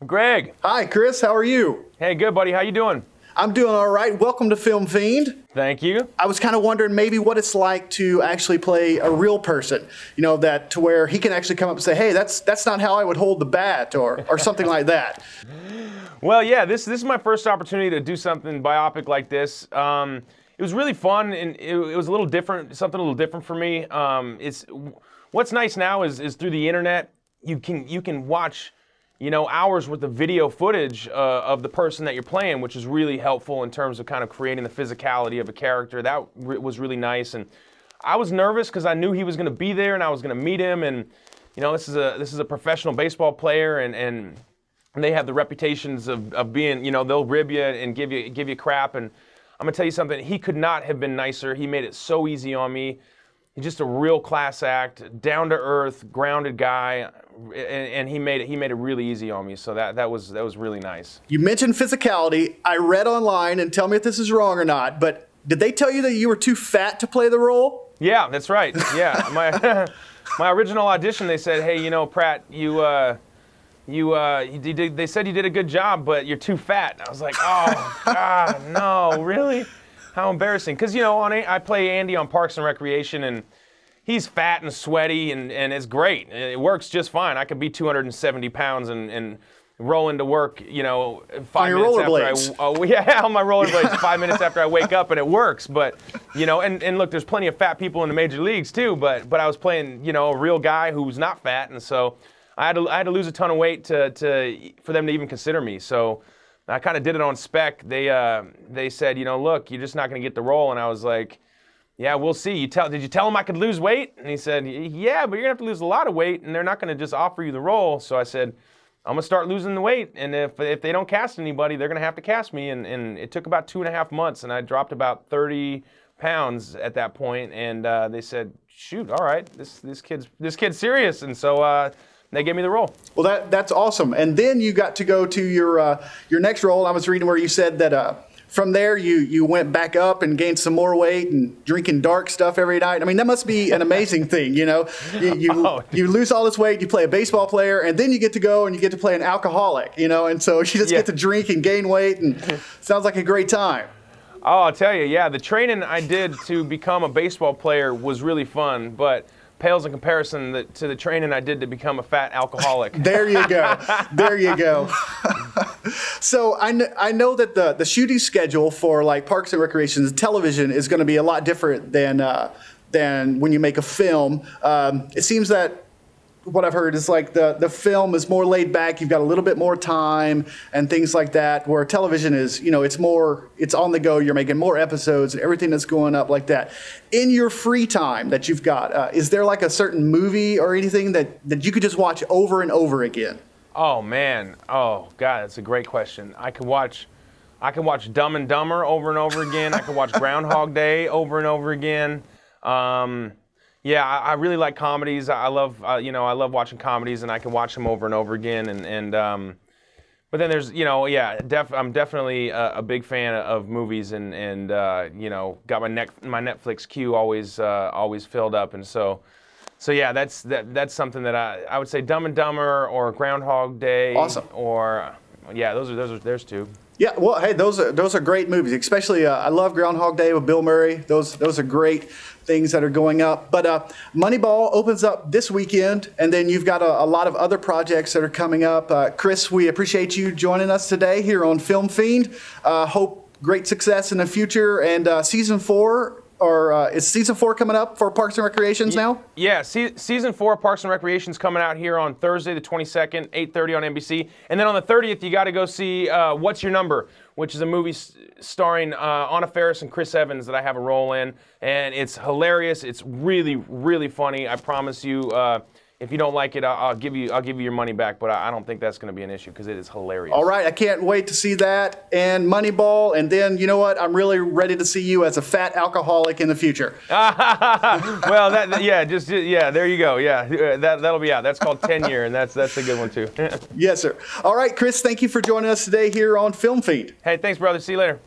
Greg. Hi, Chris. How are you? Hey, good, buddy. How you doing? I'm doing all right. Welcome to Film Fiend. Thank you. I was kind of wondering maybe what it's like to actually play a real person, you know, that to where he can actually come up and say, hey, that's not how I would hold the bat or something like that. Well, yeah, this is my first opportunity to do something biopic like this. It was really fun, and it was a little different, something a little different for me. What's nice now is through the internet, you can watch, you know, hours worth of video footage of the person that you're playing, which is really helpful in terms of kind of creating the physicality of a character. That was really nice, and I was nervous because I knew he was going to be there and I was going to meet him, and you know, this is a professional baseball player, and they have the reputations of being, you know, they'll rib you and give you crap, and I'm gonna tell you something. He could not have been nicer. He made it so easy on me. He's just a real class act, down to earth, grounded guy, and he made it really easy on me. So that was really nice. You mentioned physicality. I read online, and tell me if this is wrong or not, but did they tell you that you were too fat to play the role? Yeah, that's right. Yeah, my original audition, they said, hey, you know, Pratt, they said you did a good job, but you're too fat. And I was like, oh, God, no, really? How embarrassing. Because, you know, I play Andy on Parks and Recreation, and he's fat and sweaty, and it's great. It works just fine. I could be 270 pounds and roll into work, you know, 5 minutes after yeah, on my rollerblades 5 minutes after I wake up, and it works. But, you know, and look, there's plenty of fat people in the major leagues, too, but I was playing, you know, a real guy who's not fat, and so I had to lose a ton of weight for them to even consider me. So I kind of did it on spec. They said, you know, look, you're just not going to get the role. And I was like, yeah, we'll see. Did you tell him I could lose weight? And he said, yeah, but you're going to have to lose a lot of weight, and they're not going to just offer you the role. So I said, I'm going to start losing the weight, and if they don't cast anybody, they're going to have to cast me. And it took about 2.5 months, and I dropped about 30 pounds at that point. And they said, shoot, all right, this kid's serious. And so they gave me the role. Well, that's awesome. And then you got to go to your next role. I was reading where you said that from there you went back up and gained some more weight and drinking dark stuff every night. I mean, that must be an amazing thing, you know. You lose all this weight, you play a baseball player, and then you get to go and you get to play an alcoholic, you know. And so you just get to drink and gain weight, and sounds like a great time. Oh, I'll tell you, yeah. The training I did to become a baseball player was really fun, but pales in comparison to the training I did to become a fat alcoholic. There you go. There you go. So I know that the shooting schedule for like Parks and Recreation television is going to be a lot different than when you make a film. It seems that what I've heard is like the film is more laid back. You've got a little bit more time and things like that, where television is, you know, it's on the go. You're making more episodes and everything that's going up like that. In your free time that you've got, is there like a certain movie or anything that you could just watch over and over again? Oh, man. Oh, God, that's a great question. I could watch Dumb and Dumber over and over again. I could watch Groundhog Day over and over again. Yeah, I really like comedies. I love watching comedies, and I can watch them over and over again. But then there's, you know, yeah, I'm definitely a big fan of movies, and you know, got my Netflix queue always filled up, and so yeah, that's something that I would say Dumb and Dumber or Groundhog Day. Awesome. Or yeah, there's two. Yeah, well, hey, those are great movies. Especially, I love Groundhog Day with Bill Murray. Those are great things that are going up. But Moneyball opens up this weekend, and then you've got a lot of other projects that are coming up. Chris, we appreciate you joining us today here on Film Fiend. Hope great success in the future. And season 4. Or is season 4 coming up for Parks and Recreations now? Yeah, season 4 of Parks and Recreations coming out here on Thursday the 22nd, 8:30 on NBC. And then on the 30th, you got to go see What's Your Number, which is a movie starring Anna Faris and Chris Evans that I have a role in. And it's hilarious. It's really, really funny. I promise you. If you don't like it, I'll give you your money back, but I don't think that's going to be an issue because it is hilarious. All right, I can't wait to see that and Moneyball, and then you know what? I'm really ready to see you as a fat alcoholic in the future. Well, there you go. Yeah, that'll be out. That's called Tenure, and that's a good one too. Yes, sir. All right, Chris, thank you for joining us today here on Film Fiend. Hey, thanks, brother. See you later.